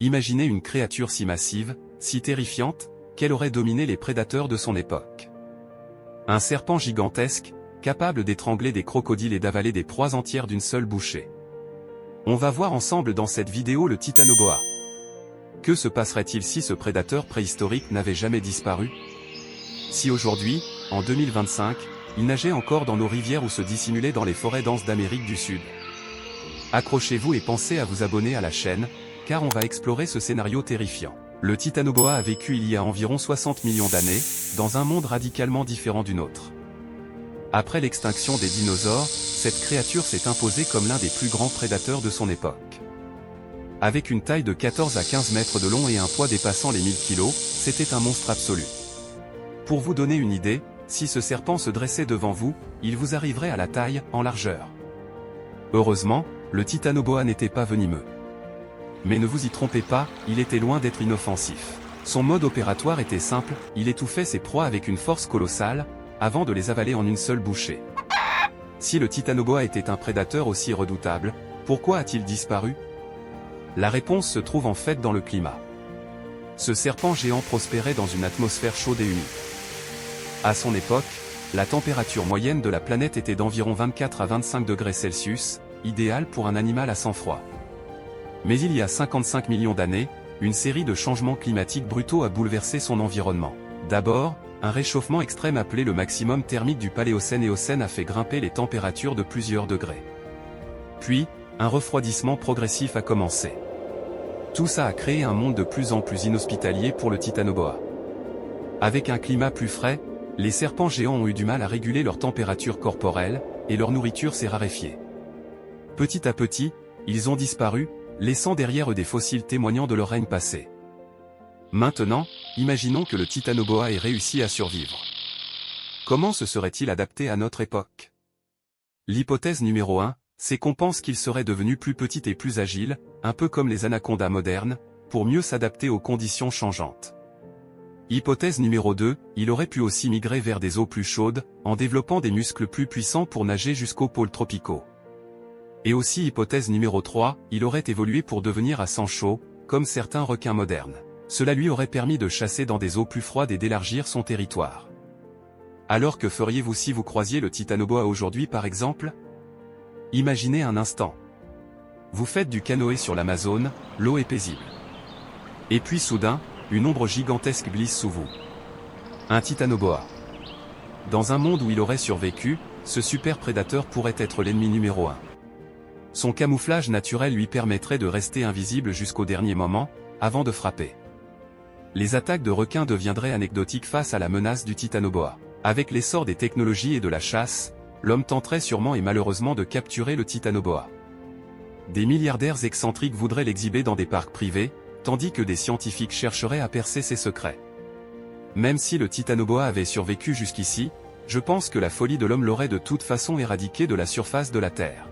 Imaginez une créature si massive, si terrifiante, qu'elle aurait dominé les prédateurs de son époque. Un serpent gigantesque, capable d'étrangler des crocodiles et d'avaler des proies entières d'une seule bouchée. On va voir ensemble dans cette vidéo le Titanoboa. Que se passerait-il si ce prédateur préhistorique n'avait jamais disparu? Si aujourd'hui, en 2025, il nageait encore dans nos rivières ou se dissimulait dans les forêts denses d'Amérique du Sud? Accrochez-vous et pensez à vous abonner à la chaîne, car on va explorer ce scénario terrifiant. Le Titanoboa a vécu il y a environ 60 millions d'années, dans un monde radicalement différent du nôtre. Après l'extinction des dinosaures, cette créature s'est imposée comme l'un des plus grands prédateurs de son époque. Avec une taille de 14 à 15 mètres de long et un poids dépassant les 1000 kg, c'était un monstre absolu. Pour vous donner une idée, si ce serpent se dressait devant vous, il vous arriverait à la taille, en largeur. Heureusement, le Titanoboa n'était pas venimeux. Mais ne vous y trompez pas, il était loin d'être inoffensif. Son mode opératoire était simple, il étouffait ses proies avec une force colossale, avant de les avaler en une seule bouchée. Si le Titanoboa était un prédateur aussi redoutable, pourquoi a-t-il disparu? La réponse se trouve en fait dans le climat. Ce serpent géant prospérait dans une atmosphère chaude et humide. À son époque, la température moyenne de la planète était d'environ 24 à 25 degrés Celsius, idéal pour un animal à sang-froid. Mais il y a 55 millions d'années, une série de changements climatiques brutaux a bouleversé son environnement. D'abord, un réchauffement extrême appelé le maximum thermique du Paléocène-Éocène a fait grimper les températures de plusieurs degrés. Puis, un refroidissement progressif a commencé. Tout ça a créé un monde de plus en plus inhospitalier pour le Titanoboa. Avec un climat plus frais, les serpents géants ont eu du mal à réguler leur température corporelle, et leur nourriture s'est raréfiée. Petit à petit, ils ont disparu, laissant derrière eux des fossiles témoignant de leur règne passé. Maintenant, imaginons que le Titanoboa ait réussi à survivre. Comment se serait-il adapté à notre époque? L'hypothèse numéro 1, c'est qu'on pense qu'il serait devenu plus petit et plus agile, un peu comme les anacondas modernes, pour mieux s'adapter aux conditions changeantes. Hypothèse numéro 2, il aurait pu aussi migrer vers des eaux plus chaudes, en développant des muscles plus puissants pour nager jusqu'aux pôles tropicaux. Et aussi hypothèse numéro 3, il aurait évolué pour devenir à sang chaud, comme certains requins modernes. Cela lui aurait permis de chasser dans des eaux plus froides et d'élargir son territoire. Alors que feriez-vous si vous croisiez le Titanoboa aujourd'hui par exemple? Imaginez un instant. Vous faites du canoë sur l'Amazone, l'eau est paisible. Et puis soudain, une ombre gigantesque glisse sous vous. Un Titanoboa. Dans un monde où il aurait survécu, ce super prédateur pourrait être l'ennemi numéro 1. Son camouflage naturel lui permettrait de rester invisible jusqu'au dernier moment, avant de frapper. Les attaques de requins deviendraient anecdotiques face à la menace du Titanoboa. Avec l'essor des technologies et de la chasse, l'homme tenterait sûrement et malheureusement de capturer le Titanoboa. Des milliardaires excentriques voudraient l'exhiber dans des parcs privés, tandis que des scientifiques chercheraient à percer ses secrets. Même si le Titanoboa avait survécu jusqu'ici, je pense que la folie de l'homme l'aurait de toute façon éradiqué de la surface de la Terre.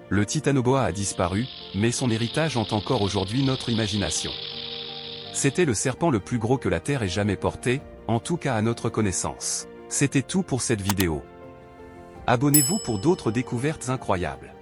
Le Titanoboa a disparu, mais son héritage hante encore aujourd'hui notre imagination. C'était le serpent le plus gros que la Terre ait jamais porté, en tout cas à notre connaissance. C'était tout pour cette vidéo. Abonnez-vous pour d'autres découvertes incroyables.